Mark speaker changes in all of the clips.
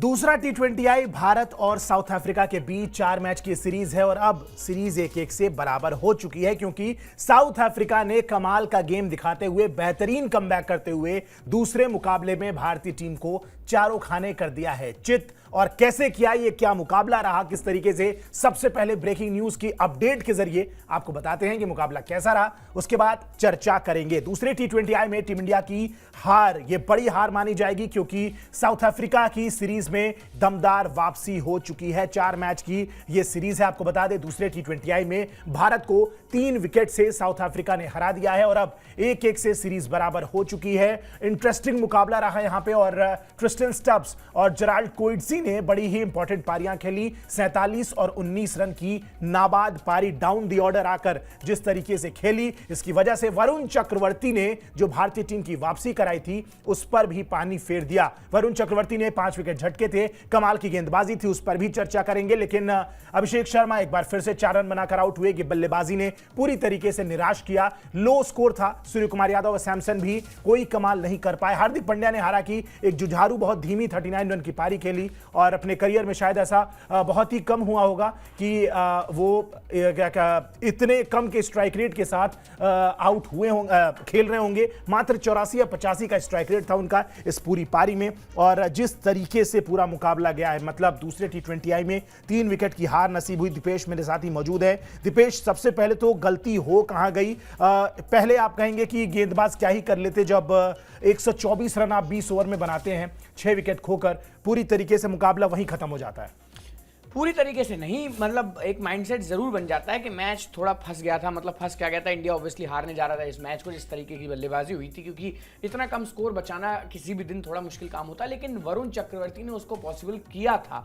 Speaker 1: दूसरा टी20 भारत और south Africa के बीच 4 मैच की सीरीज है और अब सीरीज 1-1 से बराबर हो चुकी है क्योंकि साउथ अफ्रीका ने कमाल का गेम दिखाते हुए बेहतरीन कमबैक करते हुए दूसरे मुकाबले में भारतीय टीम को चारों खाने कर दिया है चित। और कैसे किया, ये क्या मुकाबला रहा, किस तरीके से, सबसे पहले ब्रेकिंग न्यूज की अपडेट के जरिए आपको बताते हैं कि मुकाबला कैसा रहा, उसके बाद चर्चा करेंगे। दूसरे टी20 में टीम इंडिया की हार, ये बड़ी हार मानी जाएगी क्योंकि साउथ अफ्रीका की सीरीज में दमदार वापसी हो चुकी है। 4 मैच की ये सीरीज है। आपको बता दें दूसरे टी20 में भारत को 3 विकेट से साउथ अफ्रीका ने हरा दिया है और अब 1-1 से सीरीज बराबर हो चुकी है। इंटरेस्टिंग मुकाबला रहा यहां पे और ट्रिस्टन स्टब्स और जेराल्ड कोएट्जी ने बड़ी ही इंपॉर्टेंट पारियां खेली। 47 और 19 रन की नाबाद पारी डाउन द ऑर्डर आकर जिस तरीके से खेली, इसकी वजह से वरुण चक्रवर्ती ने जो भारतीय टीम की वापसी कराई थी उस पर भी पानी फेर दिया। वरुण चक्रवर्ती ने 5 विकेट झटके थे, कमाल की गेंदबाजी थी, उस पर भी चर्चा करेंगे। लेकिन अभिषेक शर्मा एक बार फिर से 4 रन बनाकर आउट हुए कि बल्लेबाजी ने पूरी तरीके से निराश किया। लो स्कोर था, सूर्य कुमार यादव और सैमसन भी कोई कमाल नहीं कर पाए। हार्दिक पांड्या ने हालांकि एक जुझारू बहुत धीमी 39 रन की पारी खेली और अपने करियर में शायद ऐसा बहुत ही कम हुआ होगा कि वो इतने कम के स्ट्राइक रेट के साथ आउट हुए होंगे, खेल रहे होंगे। मात्र 84 या 85 का स्ट्राइक रेट था उनका इस पूरी पारी में। और जिस तरीके से पूरा मुकाबला गया है, मतलब दूसरे टी20 में 3 विकेट की हार नसीब हुई। दीपेश मेरे साथ ही मौजूद है। दीपेश, सबसे पहले तो गलती हो कहां गई? पहले आप कहेंगे कि गेंदबाज क्या ही कर लेते जब 124 रन आप 20 ओवर में बनाते हैं, 6 विकेट खोकर पूरी तरीके से मुकाबला वहीं खत्म हो जाता है।
Speaker 2: पूरी तरीके से नहीं, मतलब एक माइंडसेट जरूर बन जाता है कि मैच थोड़ा फंस गया था। मतलब फंस क्या गया था, इंडिया ऑब्वियसली हारने जा रहा था इस मैच को जिस तरीके की बल्लेबाजी हुई थी, क्योंकि इतना कम स्कोर बचाना किसी भी दिन थोड़ा मुश्किल काम होता है। लेकिन वरुण चक्रवर्ती ने उसको पॉसिबल किया था।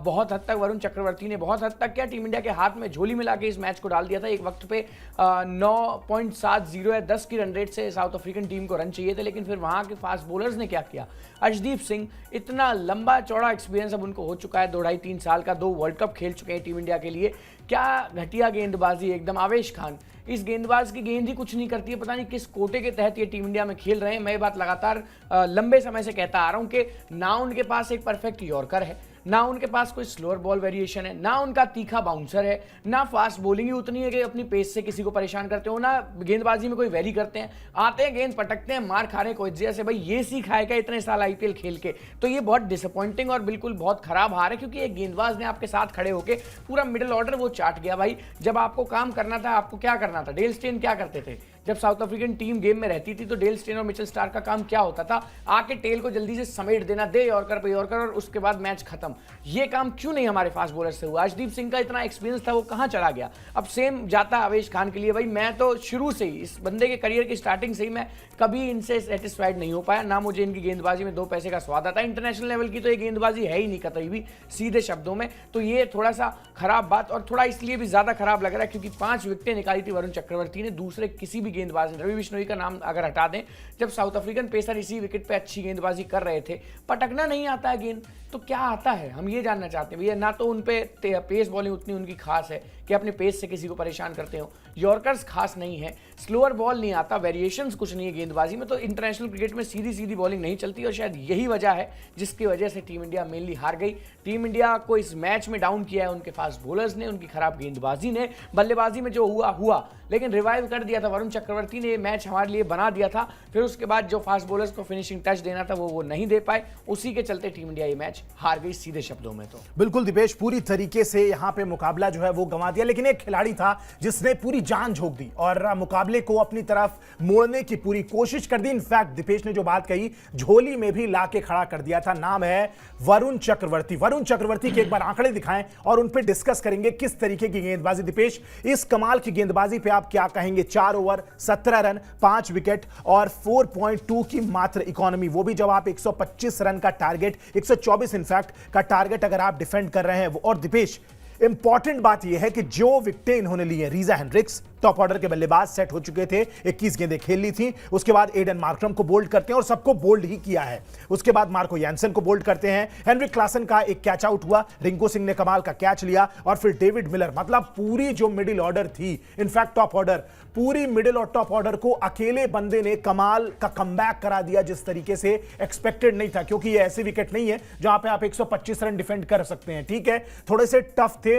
Speaker 2: बहुत हद तक वरुण चक्रवर्ती ने बहुत हद तक क्या टीम इंडिया के हाथ में झोली मिला के इस मैच को डाल दिया था। एक वक्त पे 9.70 या 10 की रन रेट से साउथ अफ्रीकन टीम को रन चाहिए थे, लेकिन फिर वहां के फास्ट बॉलर्स ने क्या किया। अर्शदीप सिंह, इतना लंबा चौड़ा एक्सपीरियंस अब उनको हो चुका है, 2-2.5-3 साल का, 2 वर्ल्ड कप खेल चुके हैं टीम इंडिया के लिए। क्या घटिया गेंदबाजी एकदम। आवेश खान, इस गेंदबाज की गेंद ही कुछ नहीं करती है, पता नहीं किस कोटे के तहत ये टीम इंडिया में खेल रहे हैं। मैं ये बात लगातार लंबे समय से कहता आ रहा हूं कि ना उनके पास एक परफेक्ट यॉर्कर है, ना उनके पास कोई स्लोअर बॉल वेरिएशन है, ना उनका तीखा बाउंसर है, ना फास्ट बॉलिंग ही उतनी है कि अपनी पेस से किसी को परेशान करते हो, ना गेंदबाजी में कोई वेरी करते हैं। आते हैं, गेंद पटकते हैं, मार खा रहे हैं कोई जैसे। भाई ये सीखा है क्या इतने साल आईपीएल खेल के? तो ये बहुत डिसअपॉइंटिंग और बिल्कुल बहुत खराब हार है, क्योंकि एक गेंदबाज ने आपके साथ खड़े होकर पूरा मिडिल ऑर्डर वो चाट गया। भाई जब आपको काम करना था, आपको क्या करना था? डेल स्टेन क्या करते थे जब साउथ अफ्रीकन टीम गेम में रहती थी? तो डेल स्टेन और मिचेल स्टार्क का काम क्या होता था? आके टेल को जल्दी से समेट देना, दे यॉर्कर पे यॉर्कर और उसके बाद मैच खत्म। ये काम क्यों नहीं हमारे फास्ट बॉलर से हुआ? अर्शदीप सिंह का इतना एक्सपीरियंस था, वो कहां चला गया? अब सेम जाता है आवेश खान के लिए। भाई मैं तो शुरू से ही इस बंदे के करियर की स्टार्टिंग से ही मैं कभी इनसे सेटिस्फाइड नहीं हो पाया, ना मुझे इनकी गेंदबाजी में 2 पैसे का स्वाद आता। इंटरनेशनल लेवल की तो ये गेंदबाजी है ही नहीं कतई भी, सीधे शब्दों में। तो ये थोड़ा सा खराब बात, और थोड़ा इसलिए भी ज्यादा खराब लग रहा है क्योंकि 5 विकेटें निकाली थी वरुण चक्रवर्ती ने, दूसरे किसी भी गेंदबाज ने। रवि बिश्नोई का नाम अगर हटा दें, जब साउथ अफ्रीकन पेसर इसी विकेट पे अच्छी गेंदबाजी कर रहे थे, पटकना नहीं आता है गेंद तो क्या आता है, हम ये जानना चाहते हैं भैया। ना तो उन पे पेस बॉलिंग उतनी उनकी खास है कि अपने पेस से किसी को परेशान करते हो, यॉर्कर्स खास नहीं है, स्लोअर बॉल नहीं आता, वेरिएशंस कुछ नहीं है गेंदबाजी में। तो इंटरनेशनल क्रिकेट में सीधी सीधी बॉलिंग नहीं चलती और शायद यही वजह है जिसकी वजह से टीम इंडिया मेनली हार गई। टीम इंडिया को इस मैच में डाउन किया है उनके फास्ट बॉलर्स ने, उनकी खराब गेंदबाजी ने। बल्लेबाजी में जो हुआ, लेकिन रिवाइव कर दिया था वरुण चक्रवर्ती ने, मैच हमारे लिए बना दिया था। फिर उसके बाद जो फास्ट बॉलर्स को फिनिशिंग टच देना था वो नहीं दे पाए, उसी के चलते टीम इंडिया ये मैच हार गई सीधे शब्दों में। तो
Speaker 1: बिल्कुल दीपेश, पूरी तरीके से यहां पे मुकाबला जो है वो गंवा दिया, लेकिन एक खिलाड़ी था जिसने पूरी जान झोंक दी और मुकाबले को अपनी तरफ मोड़ने की पूरी कोशिश कर दी। इनफैक्ट दीपेश ने जो बात कही, झोली में भी लाके खड़ा कर दिया था। नाम है वरुण चक्रवर्ती। वरुण चक्रवर्ती के एक बार आंकड़े दिखाएं और उन पे डिस्कस करेंगे किस तरीके की गेंदबाजी। दीपेश, इस कमाल की गेंदबाजी पे आप क्या कहेंगे? 4 ओवर 17 रन, 5 विकेट और 4.2 की मात्र इकोनॉमी, वो भी जब आप 125 रन का टारगेट, 124 इनफैक्ट का टारगेट अगर आप डिफेंड कर रहे हैं। और दीपेश, इंपॉर्टेंट बात यह है कि जो विकेटें इन्होंने ली है, रीजा हेंड्रिक्स, टॉप ऑर्डर के बल्लेबाज सेट हो चुके थे, 21 गेंदें खेल ली थी। उसके बाद एडन मार्करम को बोल्ड करते हैं और सबको बोल्ड ही किया है। उसके बाद मार्को यानसन को बोल्ड करते हैं। हेनरिक क्लासन का एक कैच आउट हुआ, रिंकू सिंह ने कमाल का कैच लिया और फिर डेविड मिलर, मतलब पूरी जो मिडिल ऑर्डर थी, इनफैक्ट टॉप ऑर्डर, पूरी मिडिल और टॉप ऑर्डर को अकेले बंदे ने कमाल का कमबैक करा दिया, जिस तरीके से एक्सपेक्टेड नहीं था, क्योंकि ये ऐसी विकेट नहीं है जहां पे आप 125 रन डिफेंड कर सकते हैं। ठीक है, थोड़े से टफ थे,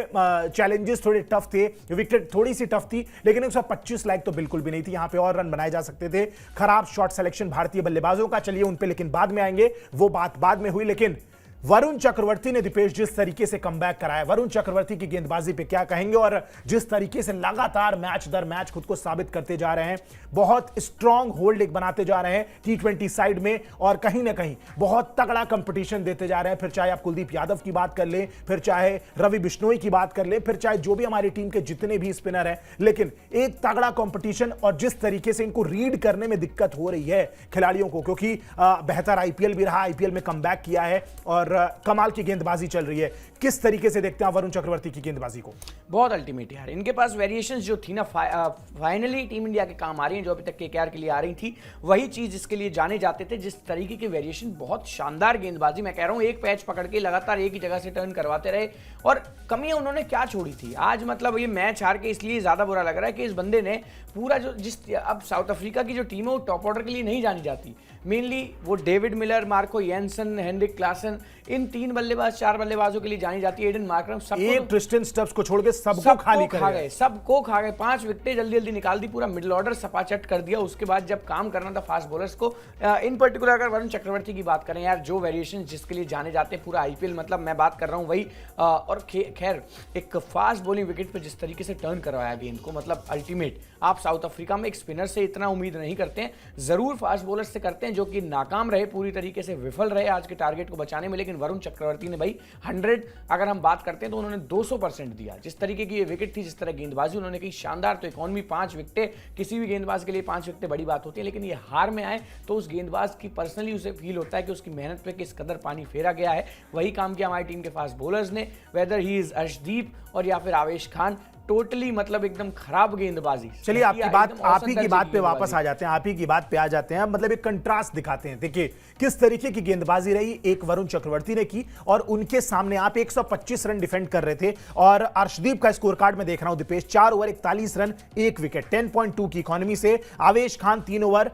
Speaker 1: चैलेंजेस थोड़े टफ थे, विकेट थोड़ी सी टफ थी, लेकिन 125 लाइक तो बिल्कुल भी नहीं थी। यहां पे और रन बनाए जा सकते थे। खराब शॉट सिलेक्शन भारतीय बल्लेबाजों का, चलिए उन पे लेकिन बाद में आएंगे, वो बात बाद में हुई। लेकिन वरुण चक्रवर्ती ने दीपेश जिस तरीके से कमबैक कराया, वरुण चक्रवर्ती की गेंदबाजी पे क्या कहेंगे, और जिस तरीके से लगातार मैच दर मैच खुद को साबित करते जा रहे हैं, बहुत स्ट्रांग होल्ड एक बनाते जा रहे हैं T20 साइड में, और कहीं ना कहीं बहुत तगड़ा कंपटीशन देते जा रहे हैं। फिर चाहे आप कुलदीप यादव की बात कर लें, फिर चाहे रवि बिश्नोई की बात कर लें, फिर चाहे जो भी हमारी टीम के जितने भी स्पिनर हैं, लेकिन एक तगड़ा कंपटीशन, और जिस तरीके से इनको रीड करने में दिक्कत हो रही है खिलाड़ियों को, क्योंकि बेहतर आईपीएल भी रहा, आईपीएल में कमबैक किया है और कमाल की गेंदबाजी चल रही है। किस तरीके से देखते हैं वरुण चक्रवर्ती की गेंदबाजी को?
Speaker 2: बहुत अल्टीमेट यार, इनके पास वेरिएशंस जो थी ना, फाइनली टीम इंडिया के काम आ रही हैं, जो अभी तक केकेआर के लिए आ रही थी, वही चीज जिसके लिए जाने जाते थे। जिस तरीके के वेरिएशन, बहुत शानदार गेंदबाजी, मैं कह रहा हूं एक पैच पकड़ के लगातार एक ही जगह से टर्न करवाते रहे, और कमियां उन्होंने क्या छोड़ी थी आज। मतलब ये मैच हार के इसलिए ज्यादा बुरा लग रहा है कि इस बंदे ने पूरा जो अब साउथ अफ्रीका की जो टीम है वो टॉप ऑर्डर के लिए नहीं जानी जाती। मेनली वो David Miller, Marco Jansen, Heinrich Klaasen, इन 3 बल्लेबाज 4 बल्लेबाजों के लिए जानी जाती है। एडन मार्करम
Speaker 1: एक ट्रिस्टन स्टब्स को छोड़ के सबको खाली
Speaker 2: खा गए, सबको खा गए। 5 विकेटें जल्दी जल्दी निकाल दी, पूरा मिडिल ऑर्डर सपाचट कर दिया। उसके बाद जब काम करना था फास्ट बॉलर्स को, इन पर्टिकुलर अगर वरुण चक्रवर्ती की बात करें यार, जो वेरिएशन जिसके लिए जाने जाते हैं पूरा आईपीएल, मतलब मैं बात कर रहा हूं वही। और खैर एक फास्ट बॉलिंग विकेट पे जिस तरीके से टर्न करवाया गेंद को, मतलब अल्टीमेट। आप साउथ अफ्रीका में एक स्पिनर से इतना उम्मीद नहीं करते हैं, जरूर फास्ट बॉलर से करते हैं, जो कि नाकाम रहे, पूरी तरीके से विफल रहे आज के टारगेट को बचाने में। लेकिन वरुण चक्रवर्ती ने भाई 100, अगर हम बात करते हैं तो उन्होंने 200% दिया। जिस तरीके की ये विकेट थी, जिस तरह गेंदबाजी उन्होंने की, शानदार। तो इकोनॉमी 5 विकेटें, किसी भी गेंदबाज के लिए 5 विकेटें बड़ी बात होती है, लेकिन ये हार में आए तो उस गेंदबाज की पर्सनली उसे फील होता है कि उसकी मेहनत पे किस कदर पानी फेरा गया है। वही काम किया हमारी टीम के फास्ट बॉलर्स ने, वेदर ही इज अर्शदीप और या फिर आवेश खान। टोटली मतलब एकदम खराब गेंदबाजी।
Speaker 1: चलिए आप ही की बात पे वापस आ जाते हैं, आप ही की बात पे आ जाते हैं। मतलब एक कंट्रास्ट दिखाते हैं, देखिए किस तरीके की गेंदबाजी रही एक वरुण चक्रवर्ती ने की, और उनके सामने आप 125 रन डिफेंड कर रहे थे। और अर्शदीप का स्कोर कार्ड में देख रहा हूं दीपेश, 4 ओवर 41 रन 1 विकेट, 10.2 की इकोनॉमी से। आवेश खान 3 ओवर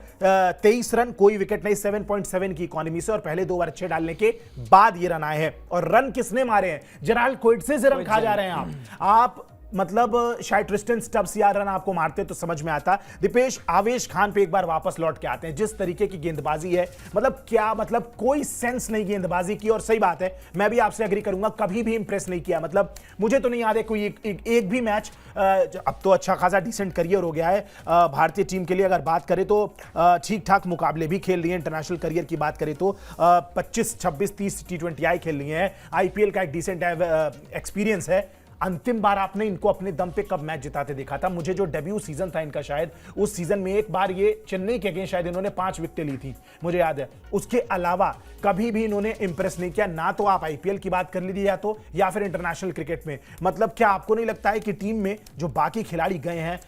Speaker 1: 23 रन, कोई विकेट नहीं, 7.7 की इकोनॉमी से, और पहले 2 ओवर अच्छे डालने के बाद ये रन आए हैं। और रन किसने मारे हैं? जेराल्ड कोएट्से से रन खा जा रहे हैं आप मतलब शायद ट्रिस्टन स्टब्स या रन आपको मारते तो समझ में आता। दीपेश, आवेश खान पे एक बार वापस लौट के आते हैं। जिस तरीके की गेंदबाजी है, मतलब क्या, मतलब कोई सेंस नहीं गेंदबाजी की। और सही बात है, मैं भी आपसे एग्री करूंगा, कभी भी इंप्रेस नहीं किया। मतलब मुझे तो नहीं याद है कोई एक भी मैच, अब तो अच्छा खासा डिसेंट करियर हो गया है भारतीय टीम के लिए। अगर बात करें तो ठीक ठाक मुकाबले भी खेल रही है। इंटरनेशनल करियर की बात करें तो 25, 26, 30 T20 आई खेल रही है। आईपीएल का एक डिसेंट एक्सपीरियंस है। अंतिम बार आपने इनको अपने दम पे कब मैच जिताते देखा था? मुझे जो डेब्यू सीजन था इनका, शायद उस सीजन में एक बार ये चेन्नई के अगेंस्ट शायद इन्होंने 5 विकेटें ली थी, मुझे याद है। उसके अलावा कभी भी इन्होंने इंप्रेस नहीं किया ना। तो आप आईपीएल की बात कर लीजिए या फिर इंटरनेशनल क्रिकेट में। मतलब क्या आपको नहीं लगता है कि टीम में जो बाकी खिलाड़ी गए हैं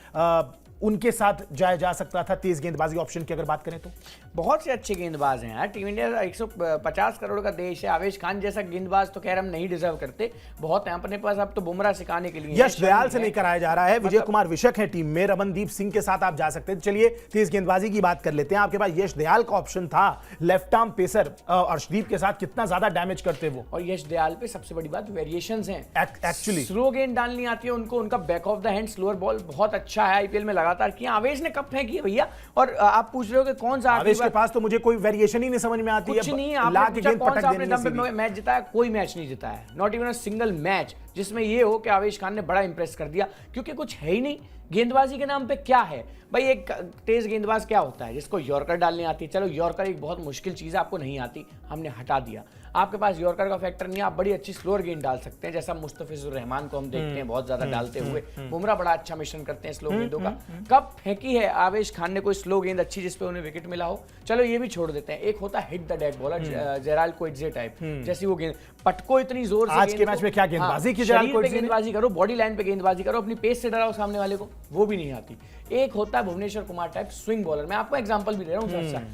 Speaker 1: उनके साथ जाया जा सकता था तेज गेंदबाजी ऑप्शन की अगर बात करें तो?
Speaker 2: बहुत से अच्छे गेंदबाज हैं यार। टीम इंडिया 150 करोड़ का देश है। आवेश खान जैसा गेंदबाज तो खैर हम नहीं डिजर्व करते, बहुत है अपने पास। अब तो बुमराह सिखाने के लिए
Speaker 1: यश दयाल से नहीं कराया जा रहा है। विजय कुमार विशक है टीम में, रमनदीप सिंह के साथ आप जा सकते हैं। चलिए तेज गेंदबाजी की बात कर लेते हैं। आपके पास यश दयाल का ऑप्शन था, लेफ्ट आर्म पेसर, अर्शदीप के साथ कितना ज्यादा डैमेज करते वो।
Speaker 2: और यश दयाल पे सबसे बड़ी बात वेरिएशंस हैं।
Speaker 1: एक्चुअली
Speaker 2: स्लो गेंद डालनी आती है उनको, उनका back of the hand slower ball बहुत अच्छा है, आईपीएल में लगातार किया। आवेश ने कब फेंकी है भैया? और आप पूछ रहे हो कि कौन सा
Speaker 1: आवेश के पास, तो मुझे कोई वेरिएशन ही नहीं समझ में आती है।
Speaker 2: कुछ नहीं, आपने कौन सा आपने दम पे मैच जिताया? कोई मैच नहीं जिताया है, not even a single match जिसमें ये हो कि आवेश खान ने बड़ा इंप्रेस कर दिया, क्योंकि कुछ है ही नहीं। गेंदबाजी के नाम पे क्या है भाई? एक तेज गेंदबाज क्या होता है? जिसको यॉर्कर डालनी आती है। चलो यॉर्कर एक बहुत मुश्किल चीज है, आपको नहीं आती, हमने हटा दिया। आपके पास यॉर्कर का फैक्टर नहीं है, आप बड़ी अच्छी स्लोअर गेंद डाल सकते हैं, जैसा मुस्तफिजुर रहमान को हम देखते हैं बहुत ज्यादा डालते हुए। बुमराह बड़ा अच्छा मिश्रण करते हैं स्लो गेंदों का। कब फेंकी है आवेश खान ने कोई स्लो गेंद अच्छी जिसपे उन्हें विकेट मिला हो? चलो ये भी छोड़ देते हैं। एक होता है hit the dead bowler, Gerald Coetzee type, जैसी वो गेंद पटको इतनी जोर से
Speaker 1: आज के मैच में क्या गेंदबाजी की जेराल्ड कोइट्जे ने?
Speaker 2: गेंदबाजी करो, बॉडी लाइन पे गेंदबाजी करो, अपनी पेस से डराओ सामने वाले को, वो भी नहीं आती। एक होता है Bhuvneshwar Kumar type swing bowler, मैं आपको एग्जांपल भी दे रहा हूं,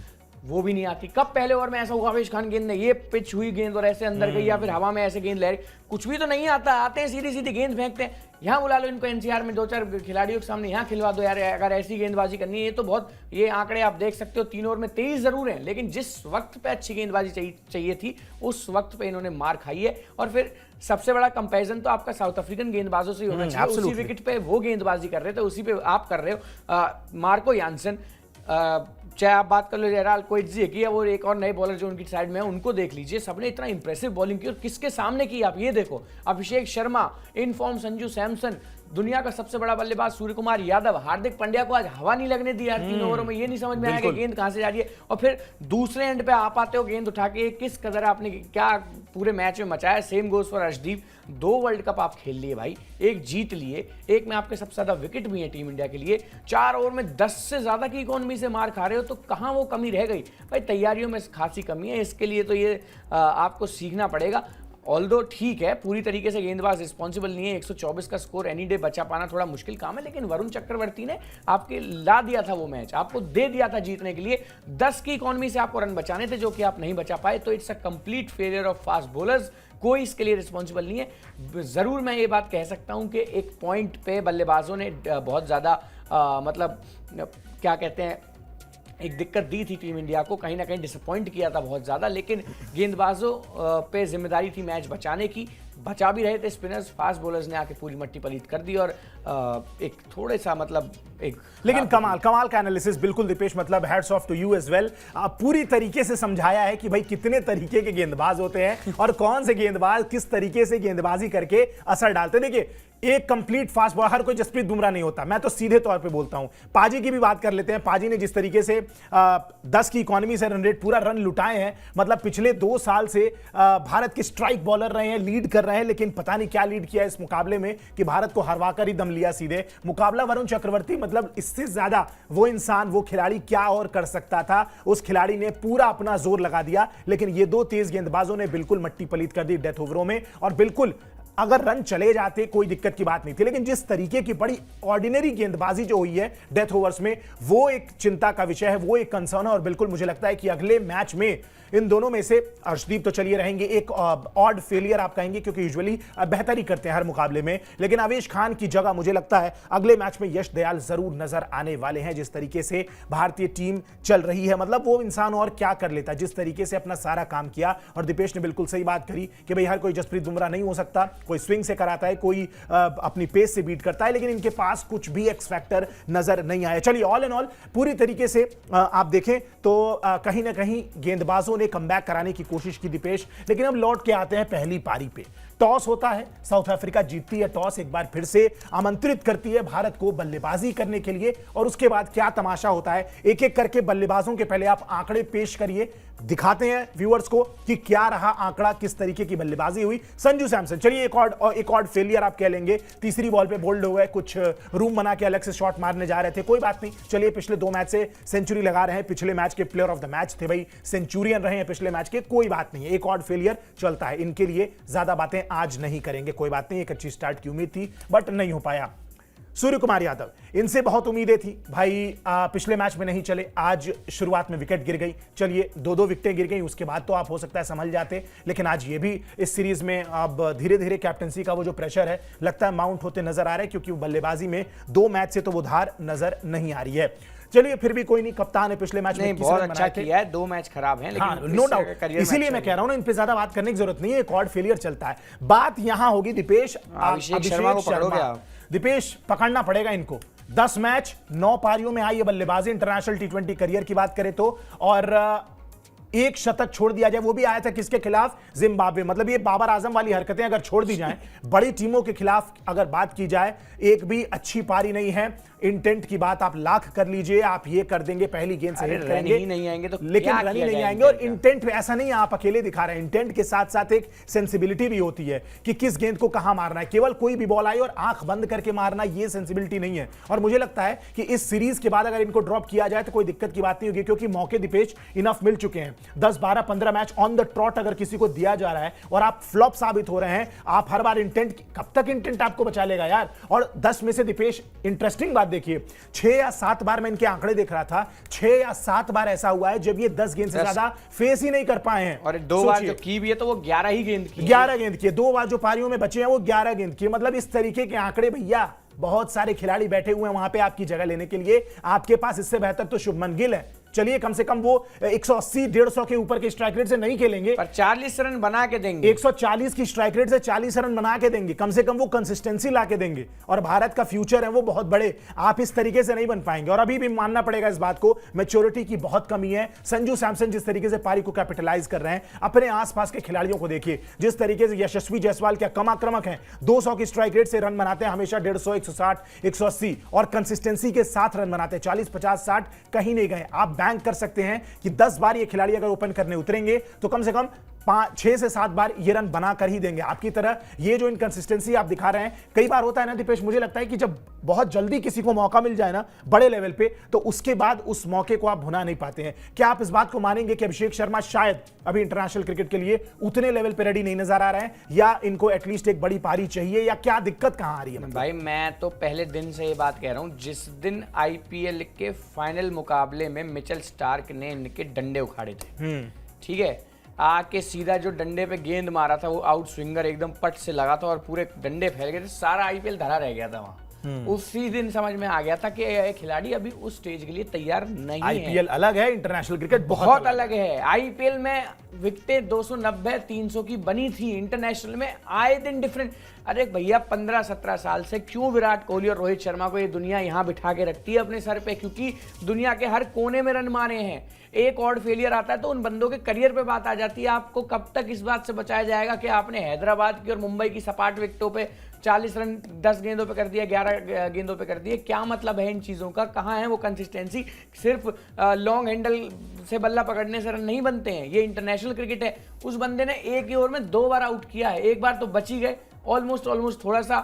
Speaker 2: वो भी नहीं आती। कब पहले ओवर में ऐसा हुआ आवेश खान गेंद ने ये पिच हुई गेंद और ऐसे अंदर गई, या फिर हवा में ऐसे गेंद लहरी, कुछ भी तो नहीं आता। आते हैं सीधी सीधी गेंद फेंकते हैं। यहाँ बुला लो इनको एनसीआर में, 2-4 खिलाड़ियों के सामने यहाँ खिलवा दो यार, अगर ऐसी गेंदबाजी करनी है। ये तो बहुत, ये आंकड़े आप देख सकते हो, 3 ओवर में 23 जरूर हैं, लेकिन जिस वक्त पे अच्छी गेंदबाजी चाहिए थी उस वक्त पे इन्होंने मार खाई है। और फिर सबसे बड़ा कंपैरिजन तो आपका साउथ अफ्रीकन गेंदबाजों से होना चाहिए। उसी विकेट पे वो गेंदबाजी कर रहे थे, उसी पे आप कर रहे हो। मार्को यानसन, चाहे आप बात कर लो जेराल्ड कोइट्जे की, वो एक और नए बॉलर जो उनकी साइड में है उनको देख लीजिए, सबने इतना इंप्रेसिव बॉलिंग की। और किसके सामने की आप ये देखो, अभिषेक शर्मा, इन फॉर्म संजू सैमसन, दुनिया का सबसे बड़ा बल्लेबाज सूर्य कुमार यादव, हार्दिक पांड्या को आज हवा नहीं लगने दी यार 3 ओवरों में। ये नहीं समझ में आया कि गेंद कहां से जा रही है। और फिर दूसरे एंड पे आप आते हो गेंद उठा के, किस कदर आपने क्या पूरे मैच में मचाया। Same goes for Arshdeep, 2 world cup आप खेल लिए भाई, एक जीत लिए, एक में आपके सबसे ज्यादा विकेट भी है टीम इंडिया के लिए। 4 ओवर में 10 से ज्यादा की इकोनॉमी से मार खा रहे हो, तो कहां वो कमी रह गई भाई? तैयारियों में खासी कमी है, इसके लिए तो ये आपको सीखना पड़ेगा। ऑल्दो ठीक है, पूरी तरीके से गेंदबाज रिस्पॉन्सिबल नहीं है, 124 का स्कोर एनी डे बचा पाना थोड़ा मुश्किल काम है, लेकिन वरुण चक्रवर्ती ने आपके ला दिया था वो मैच, आपको दे दिया था जीतने के लिए। 10 की इकोनॉमी से आपको रन बचाने थे, जो कि आप नहीं बचा पाए। तो it's a complete failure of fast bowlers, कोई इसके लिए रिस्पॉन्सिबल नहीं है। जरूर मैं ये बात कह सकता हूं कि एक पॉइंट पे बल्लेबाजों ने बहुत ज्यादा मतलब क्या कहते हैं, एक दिक्कत दी थी टीम इंडिया को, कहीं ना कहीं डिसअपॉइंट किया था बहुत ज़्यादा, लेकिन गेंदबाजों पे जिम्मेदारी थी मैच बचाने की। बचा भी रहे थे स्पिनर्स, फास्ट बॉलर्स ने आके पूरी मट्टी पलीत कर दी। और एक थोड़े सा मतलब एक,
Speaker 1: लेकिन कमाल का एनालिसिस बिल्कुल दीपेश, मतलब hats off to you as well. पूरी तरीके से समझाया है कि भाई कितने तरीके के गेंदबाज होते हैं और कौन से गेंदबाज किस तरीके से गेंदबाजी करके असर डालते हैं। देखिए, एक कंप्लीट फास्ट बॉलर हर कोई जसप्रीत बुमराह नहीं होता, मैं तो सीधे तौर पे बोलता हूं। पाजी की भी बात कर लेते हैं। पाजी ने जिस तरीके से 10 की इकोनॉमी से रन रेट पूरा रन लुटाए हैं, मतलब पिछले 2 साल से भारत के स्ट्राइक बॉलर रहे हैं, लीड कर रहे हैं, लेकिन पता नहीं क्या लीड किया इस मुकाबले में कि भारत को हरवा कर ही दम लिया सीधे। मुकाबला वरुण चक्रवर्ती, मतलब इससे ज्यादा वो इंसान, वो खिलाड़ी क्या और कर सकता था? उस खिलाड़ी ने पूरा अपना जोर लगा दिया, लेकिन ये 2 तेज गेंदबाजों ने बिल्कुल मट्टी पलीत कर दी डेथ ओवरों में। और बिल्कुल अगर रन चले जाते कोई दिक्कत की बात नहीं थी, लेकिन जिस तरीके की बड़ी ऑर्डिनरी गेंदबाजी जो हुई है डेथ ओवर्स में, वो एक चिंता का विषय है, वो एक कंसर्न है। और बिल्कुल मुझे लगता है कि अगले मैच में इन दोनों में से अर्शदीप तो चलिए रहेंगे, एक ऑड फेलियर आप कहेंगे क्योंकि यूजुअली बेहतर ही करते हैं हर मुकाबले में, लेकिन आवेश खान की जगह मुझे लगता है अगले मैच में यश दयाल जरूर नजर आने वाले हैं। जिस तरीके से भारतीय टीम चल रही है, मतलब वो इंसान और क्या कर लेता, जिस तरीके से अपना सारा काम किया। और दीपेश ने बिल्कुल सही बात करी कि भाई हर कोई जसप्रीत बुमराह नहीं हो सकता, कोई स्विंग से कराता है, कोई अपनी पेस से बीट करता है, लेकिन इनके पास कुछ भी एक्स फैक्टर नजर नहीं आया। चलिए, ऑल इन ऑल पूरी तरीके से आप देखें तो कहीं ना कहीं गेंदबाजों ने कमबैक कराने की कोशिश की दीपेश, लेकिन अब लौट के आते हैं पहली पारी पे। टॉस होता है, साउथ अफ्रीका जीतती है टॉस, एक बार फिर से आमंत्रित करती है भारत को बल्लेबाजी करने के लिए। और उसके बाद क्या तमाशा होता है, एक एक करके बल्लेबाजों के पहले आप आंकड़े पेश करिए, दिखाते हैं व्यूअर्स को कि क्या रहा आंकड़ा, किस तरीके की बल्लेबाजी हुई। संजू सैमसन, चलिए एक और फेलियर आप कह लेंगे, तीसरी बॉल पे बोल्ड हो गए, कुछ रूम बना के अलग से शॉट मारने जा रहे थे, कोई बात नहीं। चलिए, पिछले 2 मैच से सेंचुरी लगा रहे हैं, पिछले मैच के प्लेयर ऑफ द मैच थे भाई, सेंचुरियन रहे हैं पिछले मैच के, कोई बात नहीं है, एक और फेलियर चलता है इनके लिए। ज्यादा बातें आज नहीं करेंगे, कोई बात नहीं, एक अच्छी स्टार्ट की उम्मीद थी बट नहीं हो पाया। सूर्य कुमार यादव, इनसे बहुत उम्मीदें थी भाई, पिछले मैच में नहीं चले, आज शुरुआत में विकेट गिर गई, चलिए 2-2 विकेटें गिर गई, उसके बाद तो आप हो सकता है संभल जाते, लेकिन आज ये भी इस सीरीज में अब धीरे धीरे कैप्टनसी का वो जो प्रेशर है लगता है माउंट होते नजर आ रहे हैं, क्योंकि बल्लेबाजी में 2 मैच से तो वो धार नजर नहीं आ रही है। चलिए, फिर भी कोई नहीं, कप्तान है, पिछले मैच में
Speaker 2: बहुत अच्छा किया है, 2 मैच खराब हैं, लेकिन
Speaker 1: नो डाउट, इसीलिए मैं कह रहा हूं ना, इन पे ज्यादा बात करने की जरूरत नहीं है, एक और फेलियर चलता है। बात यहां होगी दीपेश,
Speaker 2: अभिषेक शर्मा को पकड़ोगे आप?
Speaker 1: दीपेश, पकड़ना पड़ेगा इनको। 10 मैच 9 पारियों में आई है बल्लेबाजी, इंटरनेशनल T20 करियर की बात करें तो, और एक शतक छोड़ दिया जाए, वो भी आया था किसके खिलाफ? जिम्बाब्वे। मतलब ये बाबर आजम वाली हरकतें अगर छोड़ दी जाएं, बड़ी टीमों के खिलाफ अगर बात की जाए, एक भी अच्छी पारी नहीं है। इंटेंट की बात आप लाख कर लीजिए, आप ये कर देंगे पहली गेंद से हिट करेंगे,
Speaker 2: नहीं आएंगे तो
Speaker 1: लेकिन रन ही नहीं आएंगे। और इंटेंट पे ऐसा नहीं है आप अकेले दिखा रहे हैं, इंटेंट के साथ साथ एक सेंसिबिलिटी भी होती है कि किस गेंद को कहां मारना है। केवल कोई भी बॉल आई और आंख बंद करके मारना, ये सेंसिबिलिटी नहीं है। और मुझे लगता है कि इस सीरीज के बाद अगर इनको ड्रॉप किया जाए तो कोई दिक्कत की बात नहीं होगी, क्योंकि मौके दीपेश इनफ मिल चुके हैं। 10, 12, 15 मैच ऑन द ट्रॉट अगर किसी को दिया जा रहा है और आप फ्लॉप साबित हो रहे हैं, आप हर बार इंटेंट, कब तक इंटेंट आपको बचा लेगा यार? और 10 में से दीपेश, इंटरेस्टिंग बात देखिए, 6 या 7 बार मैं इनके आंकड़े देख रहा था, 6 या 7 बार ऐसा हुआ है जब ये 10 गेंद से ज्यादा फेस ही नहीं कर पाए हैं।
Speaker 2: और 2 बार जो की भी है तो वो 11 ही गेंद की,
Speaker 1: 11 गेंद की, 2 बार जो पारियों में बचे हैं वो 11 गेंद की। मतलब इस तरीके के आंकड़े भैया, बहुत सारे खिलाड़ी बैठे हुए हैं वहां पे आपकी जगह लेने के लिए। आपके पास इससे बेहतर तो शुभमन गिल है। चलिए कम से कम वो 180, 150 के ऊपर के स्ट्राइक रेट से नहीं खेलेंगे,
Speaker 2: पर 40 रन बना के देंगे।
Speaker 1: 140 की स्ट्राइक रेट से 40 रन बना के देंगे, कम से कम वो कंसिस्टेंसी ला के देंगे। और भारत का फ्यूचर है वो बहुत बड़े, आप इस तरीके से नहीं बन पाएंगे। और अभी भी मानना पड़ेगा इस बात को, मैच्योरिटी की बहुत कमी है। संजू सैमसन जिस तरीके से पारी को कैपिटलाइज कर रहे हैं, अपने आसपास के खिलाड़ियों को देखिए, जिस तरीके से यशस्वी जायसवाल क्या कम आक्रामक है, 200 की स्ट्राइक रेट से रन बनाते हैं हमेशा, 150, 160, 180, और कंसिस्टेंसी के साथ रन बनाते हैं, 40, 50, 60 कहीं नहीं गए। आप बैंक कर सकते हैं कि 10 बार ये खिलाड़ी अगर ओपन करने उतरेंगे तो कम से कम 6 से 7 बार ये रन बना कर ही देंगे। आपकी तरह ये जो इनकंसिस्टेंसी आप दिखा रहे हैं, कई बार होता है ना दीपेश, मुझे लगता है कि जब बहुत जल्दी किसी को मौका मिल जाए ना बड़े लेवल पे, तो उसके बाद उस मौके को आप भुना नहीं पाते हैं। क्या आप इस बात को मानेंगे कि अभिषेक शर्मा शायद अभी इंटरनेशनल क्रिकेट के लिए उतने लेवल पे रेडी नहीं नजर आ रहे हैं, या इनको एटलीस्ट एक बड़ी पारी चाहिए, या क्या दिक्कत कहां आ रही है? मतलब
Speaker 2: भाई मैं तो पहले दिन से ये बात कह रहा हूं, जिस दिन आईपीएल के फाइनल मुकाबले में मिचेल स्टार्क ने इनके डंडे उखाड़े थे, ठीक है, आके सीधा जो डंडे पे गेंद मारा था वो आउट स्विंगर एकदम पट से लगा था और पूरे डंडे फैल गए थे, सारा आईपीएल धरा रह गया था वहां। उसी दिन समझ में आ गया था कि ये खिलाड़ी अभी उस स्टेज के लिए तैयार नहीं है।
Speaker 1: आईपीएल अलग है, इंटरनेशनल क्रिकेट
Speaker 2: बहुत अलग है। आईपीएल में विकेटें 290, 300 की बनी थी, इंटरनेशनल में आए दिन डिफरेंट। अरे भैया 15-17 साल से क्यों विराट कोहली और रोहित शर्मा को ये दुनिया यहां बिठा के रखती है अपने सर पे? क्योंकि दुनिया के हर कोने में रन मारे हैं। एक और फेलियर आता है तो उन बंदों के करियर पे बात आ जाती है। आपको कब तक इस बात से बचाया जाएगा कि आपने हैदराबाद की और मुंबई की सपाट विकेटों पे 40 रन 10 गेंदों पे कर दिया, 11 गेंदों पे कर दिए? क्या मतलब है इन चीज़ों का? कहाँ है वो कंसिस्टेंसी? सिर्फ लॉन्ग हैंडल से बल्ला पकड़ने से रन नहीं बनते हैं। ये इंटरनेशनल क्रिकेट है। उस बंदे ने एक ही ओवर में 2 बार आउट किया है, एक बार तो बच ही गए ऑलमोस्ट थोड़ा सा,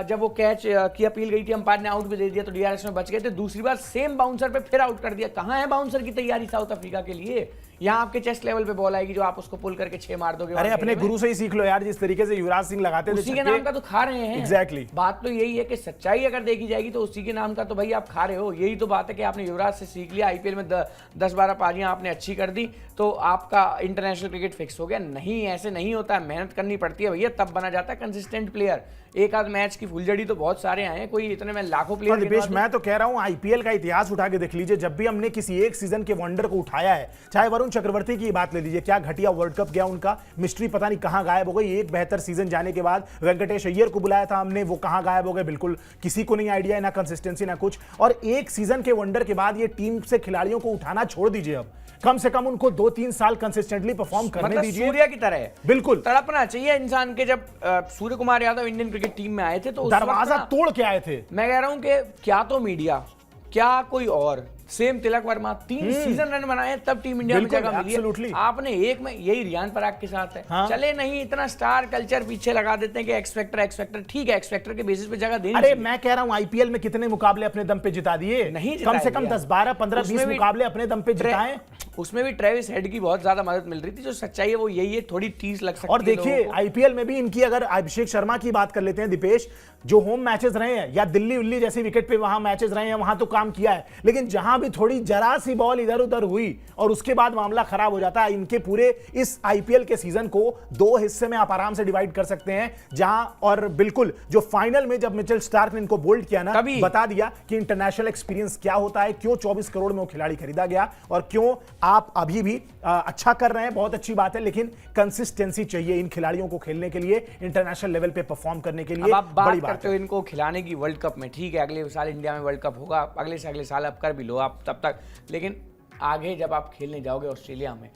Speaker 2: जब वो कैच की अपील गई थी, अंपायर ने आउट भी दे दिया तो डीआरएस में बच गए थे। दूसरी बार सेम बाउंसर पे फिर आउट कर दिया। कहाँ है बाउंसर की तैयारी साउथ अफ्रीका के लिए? यहाँ आपके चेस्ट लेवल पे बॉल आएगी जो आप उसको पुल करके 6 मार दोगे।
Speaker 1: अरे अपने गुरु से ही सीख लो यार, जिस तरीके से युवराज सिंह लगाते थे,
Speaker 2: उसी के नाम का तो खा रहे हैं।
Speaker 1: एग्जैक्टली।
Speaker 2: बात तो यही है कि सच्चाई अगर देखी जाएगी तो उसी के नाम का तो भाई आप खा रहे हो। यही तो बात है कि आपने युवराज से सीख लिया, आईपीएल में 10-12 पारियां आपने अच्छी कर दी तो आपका इंटरनेशनल क्रिकेट फिक्स हो गया। नहीं, ऐसे नहीं होता है, मेहनत करनी पड़ती है भैया, तब बना जाता है कंसिस्टेंट प्लेयर। एक आध मैच की फुलझड़ी तो बहुत सारे आए हैं, कोई इतने में लाखों प्लेयर।
Speaker 1: दीपेश मैं तो कह रहा हूं आईपीएल का इतिहास उठा के देख लीजिए, जब भी हमने किसी एक सीजन के वंडर को उठाया है, चाहे वरुण चक्रवर्ती की बात ले लीजिए, क्या घटिया वर्ल्ड कप गया उनका, मिस्ट्री पता नहीं कहां गायब हो गई। एक बेहतर सीजन जाने के बाद वेंकटेश अय्यर को बुलाया था हमने, वो कहां गायब हो गए, बिल्कुल किसी को नहीं आइडिया, ना कंसिस्टेंसी ना कुछ। और एक सीजन के वंडर के बाद ये टीम से खिलाड़ियों को उठाना छोड़ दीजिए, अब कम से कम उनको 2-3 साल कंसिस्टेंटली परफॉर्म करने दीजिए।
Speaker 2: सूर्या की तरह है,
Speaker 1: बिल्कुल
Speaker 2: तड़पना चाहिए इंसान के। जब Surya Kumar Yadav Indian cricket team में आए थे तो
Speaker 1: दरवाजा तोड़ के आए थे।
Speaker 2: मैं कह रहा हूं कि क्या तो मीडिया, क्या कोई और, same Tilak Varma 3 season run बनाए तब टीम इंडिया में जगह मिली है। आपने एक में, यही रियान पराग के साथ है। हाँ? चले नहीं, इतना स्टार कल्चर पीछे लगा देते हैं कि एक्स फैक्टर, ठीक है, एक्स फैक्टर के बेसिस पे जगह देनी।
Speaker 1: अरे मैं कह रहा हूं आईपीएल में कितने मुकाबले अपने दम पे जिता दिए?
Speaker 2: नहीं,
Speaker 1: कम से कम 10, 12, 15, 20 मुकाबले अपने दम पे जिताए।
Speaker 2: उसमें भी ट्रेविस हेड की बहुत ज्यादा मदद मिल रही थी। जो सच्चाई है वो यही है, थोड़ी टीस लग सकती है।
Speaker 1: और देखिए आईपीएल में भी इनकी, अगर अभिषेक शर्मा की बात कर लेते हैं दीपेश, जो होम मैचेस रहे हैं या दिल्ली उल्ली जैसी विकेट पे वहां मैचेस रहे हैं, वहां तो काम किया है, लेकिन जहां भी थोड़ी जरा सी बॉल इधर उधर हुई और उसके बाद मामला खराब हो जाता है। इनके पूरे इस आईपीएल के सीजन को 2 हिस्से में आप आराम से डिवाइड कर सकते हैं, जहां और बिल्कुल जो फाइनल में जब मिचेल स्टार्क ने इनको बोल्ड किया ना, बता दिया कि इंटरनेशनल एक्सपीरियंस क्या होता है, क्यों 24 करोड़ में वो खिलाड़ी खरीदा गया और क्यों आप अभी भी अच्छा कर रहे हैं। बहुत अच्छी बात है, लेकिन कंसिस्टेंसी चाहिए इन खिलाड़ियों को खेलने के लिए, इंटरनेशनल लेवल पे परफॉर्म करने के लिए।
Speaker 2: आप बात करते हो इनको खिलाने की वर्ल्ड कप में, ठीक है, अगले साल इंडिया में वर्ल्ड कप होगा, अगले से अगले साल आप कर भी लो आप तब तक, लेकिन आगे जब आप खेलने जाओगे ऑस्ट्रेलिया में,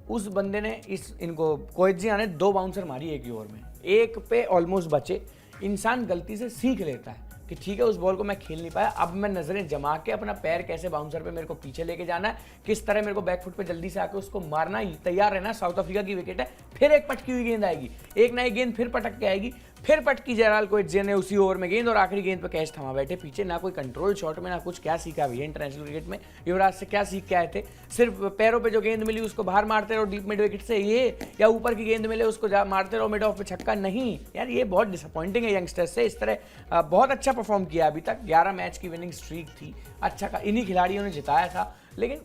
Speaker 2: उस बंदे ने इनको कोएजिया ने 2 बाउंसर मारी एक ही ओवर में, एक पे ऑलमोस्ट बचे। इंसान गलती से सीख लेता है कि ठीक है उस बॉल को मैं खेल नहीं पाया, अब मैं नजरें जमा के अपना पैर कैसे बाउंसर पे मेरे को पीछे लेके जाना है, किस तरह मेरे को बैकफुट पे जल्दी से आके उसको मारना, तैयार रहना। साउथ अफ्रीका की विकेट है, फिर एक पटकी हुई गेंद आएगी, एक नई गेंद फिर पटक के आएगी, फिर पटकी जेराल्ड कोएजिया ने उसी ओवर में गेंद और आखिरी गेंद पे कैच थमा बैठे पीछे। ना कोई कंट्रोल शॉट में ना कुछ, क्या सीखा भैया इंटरनेशनल क्रिकेट में, युवराज से क्या सीख के आए थे? सिर्फ पैरों पे जो गेंद मिली उसको बाहर मारते रहो डीप मिड विकेट से, ये या ऊपर की गेंद मिले उसको मारते रहो मिड ऑफ पे छक्का। नहीं यार, ये बहुत डिसअपॉइंटिंग है यंगस्टर्स से। इस तरह बहुत अच्छा परफॉर्म किया अभी तक, 11 मैच की विनिंग स्ट्रीक थी, अच्छा का इन्हीं खिलाड़ियों ने जिताया था। लेकिन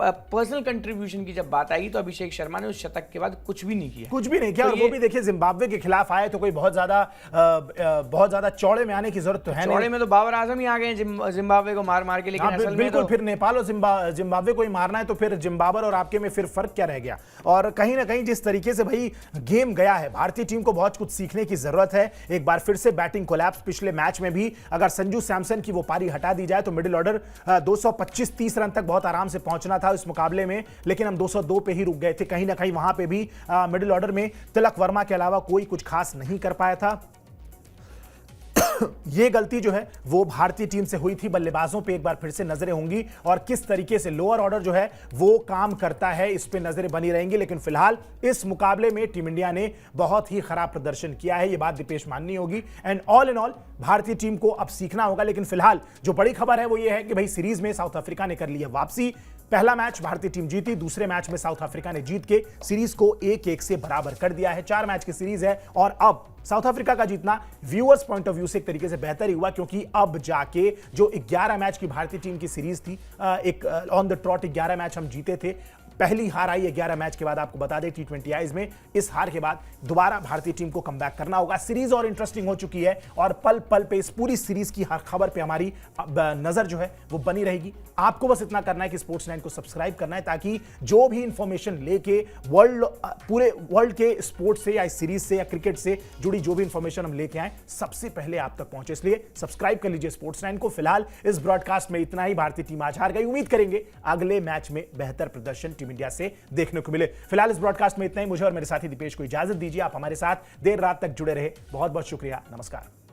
Speaker 2: पर्सनल कंट्रीब्यूशन की जब बात आएगी तो अभिषेक शर्मा ने उस शतक के बाद कुछ भी नहीं किया,
Speaker 1: तो और वो भी देखिए जिम्बाब्वे के खिलाफ आए तो कोई बहुत ज्यादा चौड़े में आने की जरूरत तो है नहीं।
Speaker 2: चौड़े में तो बाबर आजम ही आ गए जिम्बाब्वे को मार मार के, लेकिन असल में
Speaker 1: बिल्कुल
Speaker 2: तो
Speaker 1: फिर नेपाल और जिम्बाब्वे को ही मारना है तो फिर जिम्बाब्वे और आपके में फिर फर्क क्या रह गया? और कहीं ना कहीं जिस तरीके से भाई गेम गया है, भारतीय टीम को बहुत कुछ सीखने की जरूरत है। एक बार फिर से बैटिंग कोलैप्स, पिछले मैच में भी अगर संजू सैमसन की वो पारी हटा दी जाए तो मिडिल ऑर्डर 225-30 रन तक बहुत आराम से पहुंचना था इस मुकाबले में, लेकिन हम 202 पे ही रुक गए थे। कहीं ना कहीं वहां पे भी मिडिल ऑर्डर में तिलक वर्मा के अलावा कोई कुछ खास नहीं कर पाया था। ये गलती जो है वो भारतीय टीम से हुई थी। बल्लेबाजों पे एक बार फिर से नजरें होंगी और किस तरीके से लोअर ऑर्डर जो है वो काम करता है, इस पे नजरें बनी रहेंगी। लेकिन फिलहाल इस मुकाबले में टीम इंडिया ने बहुत ही खराब प्रदर्शन किया है, ये बात दीपेश माननी होगी। एंड ऑल इन ऑल भारतीय टीम को अब सीखना होगा। लेकिन फिलहाल जो बड़ी खबर है वो ये है कि भाई सीरीज में साउथ अफ्रीका ने कर लिया वापसी। पहला मैच भारतीय टीम जीती, दूसरे मैच में साउथ अफ्रीका ने जीत के सीरीज को 1-1 से बराबर कर दिया है। 4 मैच की सीरीज है और अब साउथ अफ्रीका का जीतना व्यूअर्स पॉइंट ऑफ व्यू से एक तरीके से बेहतर ही हुआ, क्योंकि अब जाके जो 11 मैच की भारतीय टीम की सीरीज थी, एक ऑन द ट्रॉट 11 मैच हम जीते थे, पहली हार आई है 11 मैच के बाद। आपको बता दें T20 आईज में इस हार के बाद दोबारा भारतीय टीम को कमबैक करना होगा। सीरीज और इंटरेस्टिंग हो चुकी है और पल पल पे इस पूरी सीरीज की हर खबर पे हमारी नजर जो है वो बनी रहेगी। आपको बस इतना करना है कि स्पोर्ट्स 9 को सब्सक्राइब करना है, ताकि जो भी इंफॉर्मेशन लेके पूरे वर्ल्ड के स्पोर्ट्स से या इस सीरीज से या क्रिकेट से जुड़ी जो भी इंफॉर्मेशन हम लेके आए सबसे पहले आप तक पहुंचे। इसलिए सब्सक्राइब कर लीजिए स्पोर्ट्स 9 को। फिलहाल इस ब्रॉडकास्ट में इतना ही। भारतीय टीम आज हार गई, उम्मीद करेंगे अगले मैच में बेहतर प्रदर्शन टीम इंडिया से देखने को मिले। फिलहाल इस ब्रॉडकास्ट में इतना ही। मुझे और मेरे साथी दीपेश को इजाजत दीजिए। आप हमारे साथ देर रात तक जुड़े रहे, बहुत बहुत शुक्रिया। नमस्कार।